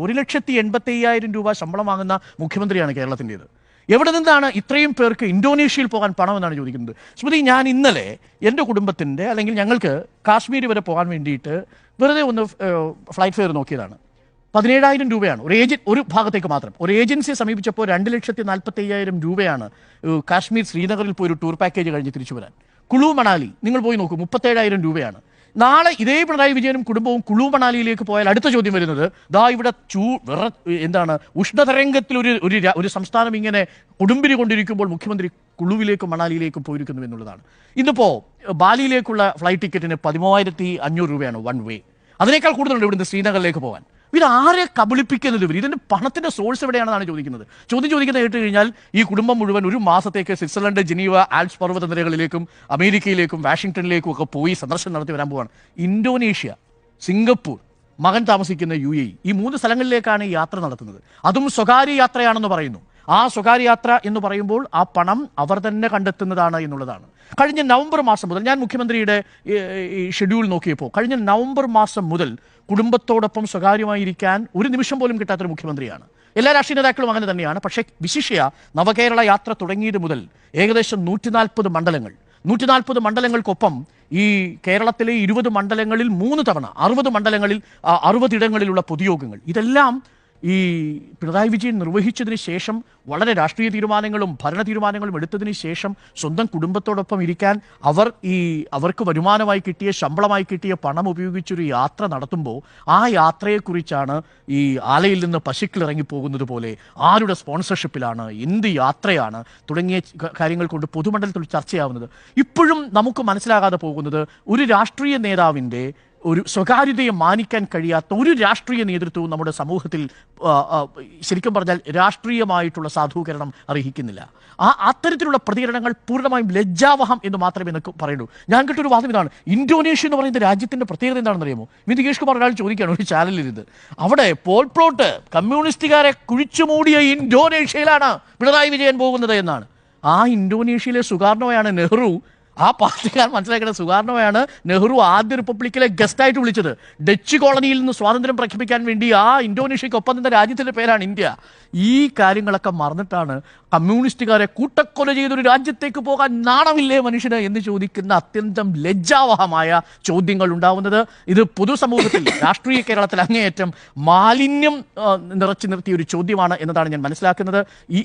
1,85,000 രൂപ ശമ്പളം വാങ്ങുന്ന മുഖ്യമന്ത്രിയാണ് കേരളത്തിൻ്റെത്. എവിടെ നിന്നാണ് ഇത്രയും പേർക്ക് ഇന്തോനേഷ്യയിൽ പോകാൻ പണമെന്നാണ് ചോദിക്കുന്നത്. സ്മൃതി, ഞാൻ ഇന്നലെ എൻ്റെ കുടുംബത്തിൻ്റെ അല്ലെങ്കിൽ ഞങ്ങൾക്ക് കാശ്മീർ വരെ പോകാൻ വേണ്ടിയിട്ട് വെറുതെ ഒന്ന് ഫ്ലൈറ്റ് ഫെയർ നോക്കിയതാണ്. 17,000 രൂപയാണ് ഒരു ഭാഗത്തേക്ക് മാത്രം. ഒരു ഏജൻസിയെ സമീപിച്ചപ്പോൾ 2,45,000 രൂപയാണ് കാശ്മീർ ശ്രീനഗറിൽ പോയി ഒരു ടൂർ പാക്കേജ് കഴിഞ്ഞ് തിരിച്ചു വരാൻ. കുളു മണാലി നിങ്ങൾ പോയി നോക്കൂ, 37,000 രൂപയാണ്. നാളെ ഇതേ പിണറായി വിജയനും കുടുംബവും കുളു മണാലിയിലേക്ക് പോയാൽ അടുത്ത ചോദ്യം വരുന്നത്, ദാ ഇവിടെ ഉഷ്ണതരംഗത്തിൽ ഒരു സംസ്ഥാനം ഇങ്ങനെ കൊടുമ്പിരി കൊണ്ടിരിക്കുമ്പോൾ മുഖ്യമന്ത്രി കുളുവിലേക്കും മണാലിയിലേക്കും പോയിരിക്കുന്നു എന്നുള്ളതാണ്. ഇന്നിപ്പോൾ ബാലിയിലേക്കുള്ള ഫ്ലൈറ്റ് ടിക്കറ്റിന് 13,500 രൂപയാണ് വൺ വേ. അതിനേക്കാൾ കൂടുതലുണ്ട് ഇവിടുന്ന് ശ്രീനഗറിലേക്ക് പോകാൻ. ഇവരാരെ കബളിപ്പിക്കുന്നത്? ഇതിൻ്റെ പണത്തിൻ്റെ സോഴ്സ് എവിടെയാണെന്നാണ് ചോദിക്കുന്നത്. ചോദിക്കുന്നത് കേട്ട് കഴിഞ്ഞാൽ ഈ കുടുംബം മുഴുവൻ ഒരു മാസത്തേക്ക് സ്വിറ്റ്സർലൻഡ്, ജനീവ, ആൽപ്സ് പർവ്വത നിരകളിലേക്കും അമേരിക്കയിലേക്കും വാഷിംഗ്ടണിലേക്കും ഒക്കെ പോയി സന്ദർശനം നടത്തി വരാൻ പോവാണ്. ഇന്തോനേഷ്യ, സിംഗപ്പൂർ, മകൻ താമസിക്കുന്ന UAE, ഈ 3 സ്ഥലങ്ങളിലേക്കാണ് ഈ യാത്ര നടത്തുന്നത്. അതും സ്വകാര്യ യാത്രയാണെന്ന് പറയുന്നു. ആ സ്വകാര്യ യാത്ര എന്ന് പറയുമ്പോൾ ആ പണം അവർ തന്നെ കണ്ടെത്തുന്നതാണ് എന്നുള്ളതാണ്. കഴിഞ്ഞ നവംബർ മാസം മുതൽ ഞാൻ മുഖ്യമന്ത്രിയുടെ ഷെഡ്യൂൾ നോക്കിയപ്പോൾ കഴിഞ്ഞ നവംബർ മാസം മുതൽ കുടുംബത്തോടൊപ്പം സ്വകാര്യമായിരിക്കാൻ ഒരു നിമിഷം പോലും കിട്ടാത്തൊരു മുഖ്യമന്ത്രിയാണ്. എല്ലാ രാഷ്ട്രീയ നേതാക്കളും അങ്ങനെ തന്നെയാണ്. പക്ഷേ വിശിഷ്യ നവകേരള യാത്ര തുടങ്ങിയത് മുതൽ ഏകദേശം 140 മണ്ഡലങ്ങൾക്കൊപ്പം ഈ കേരളത്തിലെ 20 മണ്ഡലങ്ങളിൽ 3 തവണ 60 മണ്ഡലങ്ങളിൽ 60 ഇടങ്ങളിലുള്ള പൊതുയോഗങ്ങൾ, ഇതെല്ലാം ഈ പിണറായി വിജയൻ നിർവഹിച്ചതിന് ശേഷം വളരെ രാഷ്ട്രീയ തീരുമാനങ്ങളും ഭരണ തീരുമാനങ്ങളും എടുത്തതിന് ശേഷം സ്വന്തം കുടുംബത്തോടൊപ്പം ഇരിക്കാൻ അവർക്ക് വരുമാനമായി കിട്ടിയ ശമ്പളമായി കിട്ടിയ പണം ഉപയോഗിച്ചൊരു യാത്ര നടത്തുമ്പോൾ ആ യാത്രയെക്കുറിച്ചാണ് ഈ ആലയിൽ നിന്ന് പശുക്കൾ ഇറങ്ങിപ്പോകുന്നത് പോലെ ആരുടെ സ്പോൺസർഷിപ്പിലാണ്, എന്ത് യാത്രയാണ് തുടങ്ങിയ കാര്യങ്ങൾ കൊണ്ട് പൊതുമണ്ഡലത്തിൽ ചർച്ചയാവുന്നത്. ഇപ്പോഴും നമുക്ക് മനസ്സിലാകാതെ പോകുന്നത് ഒരു രാഷ്ട്രീയ നേതാവിൻ്റെ ഒരു സ്വകാര്യതയെ മാനിക്കാൻ കഴിയാത്ത ഒരു രാഷ്ട്രീയ നേതൃത്വവും നമ്മുടെ സമൂഹത്തിൽ ശരിക്കും പറഞ്ഞാൽ രാഷ്ട്രീയമായിട്ടുള്ള സാധൂകരണം അർഹിക്കുന്നില്ല. അത്തരത്തിലുള്ള പ്രതികരണങ്ങൾ പൂർണ്ണമായും ലജ്ജാവഹം എന്ന് മാത്രമേ എനിക്ക് പറയുള്ളൂ. ഞാൻ കേട്ടൊരു വാദം ഇതാണ്, ഇന്തോനേഷ്യ എന്ന് പറയുന്ന രാജ്യത്തിൻ്റെ പ്രത്യേകത എന്താണെന്ന് അറിയാമോ? നികേഷ് കുമാർ ഒരാൾ ചോദിക്കുകയാണ് ഒരു ചാനലിലിരുന്ന്, അവിടെ പോൾ പ്ലോട്ട് കമ്മ്യൂണിസ്റ്റുകാരെ കുഴിച്ചുമൂടിയ ഇന്തോനേഷ്യയിലാണ് പിണറായി വിജയൻ പോകുന്നത് എന്നാണ്. ആ ഇന്തോനേഷ്യയിലെ സുകാർണോയാണ് നെഹ്റു, ആ പാർട്ടിക്കാർ മനസ്സിലാക്കേണ്ട സുകാർണോയാണ് നെഹ്റു ആദ്യ റിപ്പബ്ലിക്കിലെ ഗസ്റ്റായിട്ട് വിളിച്ചത്. ഡച്ച് കോളനിയിൽ നിന്ന് സ്വാതന്ത്ര്യം പ്രഖ്യാപിക്കാൻ വേണ്ടി ആ ഇന്തോനേഷ്യക്കൊപ്പം നിന്ന രാജ്യത്തിൻ്റെ പേരാണ് ഇന്ത്യ. ഈ കാര്യങ്ങളൊക്കെ മറന്നിട്ടാണ് കമ്മ്യൂണിസ്റ്റുകാരെ കൂട്ടക്കൊല ചെയ്തൊരു രാജ്യത്തേക്ക് പോകാൻ നാണമില്ലേ മനുഷ്യന് എന്ന് ചോദിക്കുന്ന അത്യന്തം ലജ്ജാവഹമായ ചോദ്യങ്ങൾ ഉണ്ടാവുന്നത്. ഇത് പൊതുസമൂഹത്തിൽ രാഷ്ട്രീയ കേരളത്തിൽ അങ്ങേയറ്റം മാലിന്യം നിറച്ചു നിർത്തിയ ഒരു ചോദ്യമാണ് എന്നതാണ് ഞാൻ മനസ്സിലാക്കുന്നത്.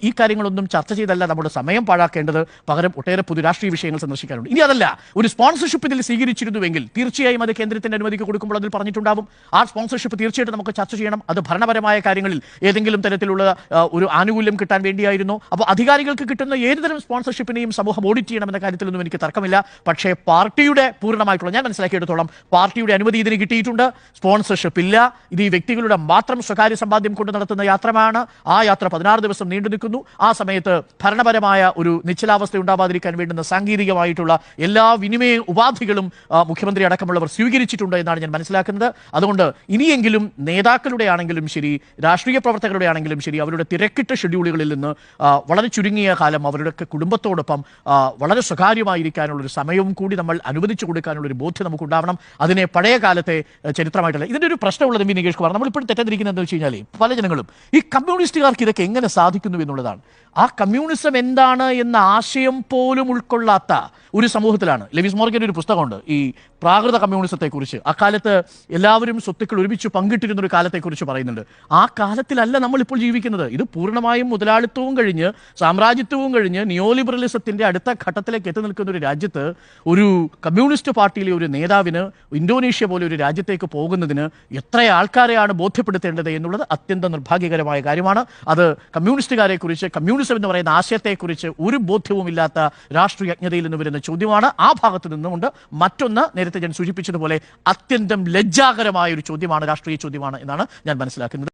ഈ കാര്യങ്ങളൊന്നും ചർച്ച ചെയ്തല്ല നമ്മുടെ സമയം പാഴാക്കേണ്ടത്, പകരം ഒട്ടേറെ പൊതു രാഷ്ട്രീയ വിഷയങ്ങൾ സന്ദർശിക്കാനുണ്ട്. ഇനി അതല്ല, ഒരു സ്പോൺസർഷിപ്പ് ഇതിൽ സ്വീകരിച്ചിരുന്നുവെങ്കിൽ തീർച്ചയായും അത് കേന്ദ്രത്തിന്റെ അനുമതിക്ക് കൊടുക്കുമ്പോൾ അതിൽ പറഞ്ഞിട്ടുണ്ടാവും. ആ സ്പോൺസർഷിപ്പ് തീർച്ചയായിട്ടും നമുക്ക് ചർച്ച ചെയ്യണം. അത് ഭരണപരമായ കാര്യങ്ങളിൽ ഏതെങ്കിലും തരത്തിലുള്ള ഒരു ആനുകൂല്യം കിട്ടാൻ വേണ്ടിയായിരുന്നു. അപ്പോൾ അധികാരികൾക്ക് കിട്ടുന്ന ഏതുതരം സ്പോൺസർഷിപ്പിനെയും സമൂഹം ഓഡിറ്റ് ചെയ്യണമെന്ന കാര്യത്തിലൊന്നും എനിക്ക് തർക്കമില്ല. പക്ഷേ പാർട്ടിയുടെ പൂർണ്ണമായിട്ടുള്ള, ഞാൻ മനസ്സിലാക്കിയെടുത്തോളം പാർട്ടിയുടെ അനുമതി ഇതിന് കിട്ടിയിട്ടുണ്ട്. സ്പോൺസർഷിപ്പ് ഇല്ല. ഇത് ഈ വ്യക്തികളുടെ മാത്രം സ്വകാര്യ സമ്പാദ്യം കൊണ്ട് നടത്തുന്ന യാത്രയാണ്. ആ യാത്ര 16 ദിവസം നീണ്ടു നിൽക്കുന്നു. ആ സമയത്ത് ഭരണപരമായ ഒരു നിശ്ചലാവസ്ഥ ഉണ്ടാവാതിരിക്കാൻ വേണ്ടുന്ന സാങ്കേതികമായിട്ടുള്ള എല്ലാ വിനിമയ ഉപാധികളും മുഖ്യമന്ത്രി അടക്കമുള്ളവർ സ്വീകരിച്ചിട്ടുണ്ട് എന്നാണ് ഞാൻ മനസ്സിലാക്കുന്നത്. അതുകൊണ്ട് ഇനിയെങ്കിലും നേതാക്കളുടെ ആണെങ്കിലും ശരി, രാഷ്ട്രീയ പ്രവർത്തകരുടെ ആണെങ്കിലും ശരി, അവരുടെ തിരക്കിട്ട ഷെഡ്യൂളുകളിൽ നിന്ന് വളരെ ചുരുങ്ങിയ കാലം അവരുടെ കുടുംബത്തോടൊപ്പം വളരെ സ്വകാര്യമായിരിക്കാനുള്ളൊരു സമയവും കൂടി നമ്മൾ അനുവദിച്ചു കൊടുക്കാനുള്ളൊരു ബോധ്യം നമുക്കുണ്ടാവണം. അതിനെ പഴയ കാലത്തെ ചരിത്രമായിട്ടല്ല. ഇതിൻ്റെ ഒരു പ്രശ്നമുള്ളത് നികേഷ് കുമാർ, നമ്മളിപ്പോഴും തെറ്റിദ്ധരിക്കുന്നത് എന്താ വെച്ച് കഴിഞ്ഞാൽ പല ജനങ്ങളും ഈ കമ്മ്യൂണിസ്റ്റുകാർക്ക് ഇതൊക്കെ എങ്ങനെ സാധിക്കുന്നു എന്നുള്ളതാണ്. ആ കമ്മ്യൂണിസം എന്താണ് എന്ന ആശയം പോലും ഉൾക്കൊള്ളാത്ത ഒരു സമൂഹത്തിലാണ്. ലെവിസ് മോർഗൻ്റെ ഒരു പുസ്തകമുണ്ട് ഈ പ്രാകൃത കമ്മ്യൂണിസത്തെക്കുറിച്ച്. അക്കാലത്ത് എല്ലാവരും സ്വത്തുക്കൾ ഒരുമിച്ച് പങ്കിട്ടിരുന്നൊരു കാലത്തെക്കുറിച്ച് പറയുന്നുണ്ട്. ആ കാലത്തിലല്ല നമ്മളിപ്പോൾ ജീവിക്കുന്നത്. ഇത് പൂർണ്ണമായും മുതലാളിത്തവും കഴിഞ്ഞ് സാമ്രാജ്യത്വവും കഴിഞ്ഞ് നിയോലിബറലിസത്തിൻ്റെ അടുത്ത ഘട്ടത്തിലേക്ക് എത്തി നിൽക്കുന്ന ഒരു രാജ്യത്ത് ഒരു കമ്മ്യൂണിസ്റ്റ് പാർട്ടിയിലെ ഒരു നേതാവിന് ഇന്തോനേഷ്യ പോലെ ഒരു രാജ്യത്തേക്ക് പോകുന്നതിന് എത്ര ആൾക്കാരെയാണ് ബോധ്യപ്പെടുത്തേണ്ടത് എന്നുള്ളത് അത്യന്തം നിർഭാഗ്യകരമായ കാര്യമാണ്. അത് കമ്മ്യൂണിസ്റ്റുകാരെക്കുറിച്ച്, കമ്മ്യൂണിസം എന്ന് പറയുന്ന ആശയത്തെക്കുറിച്ച് ഒരു ബോധ്യവുമില്ലാത്ത രാഷ്ട്രീയ അജ്ഞതയിൽ നിന്ന് വരുന്ന ചോദ്യമാണ്. ആ ഭാഗത്ത് നിന്നുകൊണ്ട് മറ്റൊന്ന്, നേരത്തെ ഞാൻ സൂചിപ്പിച്ചതുപോലെ അത്യന്തം ലജ്ജാകരമായ ഒരു ചോദ്യമാണ്, രാഷ്ട്രീയ ചോദ്യമാണ് എന്നാണ് ഞാൻ മനസ്സിലാക്കുന്നത്.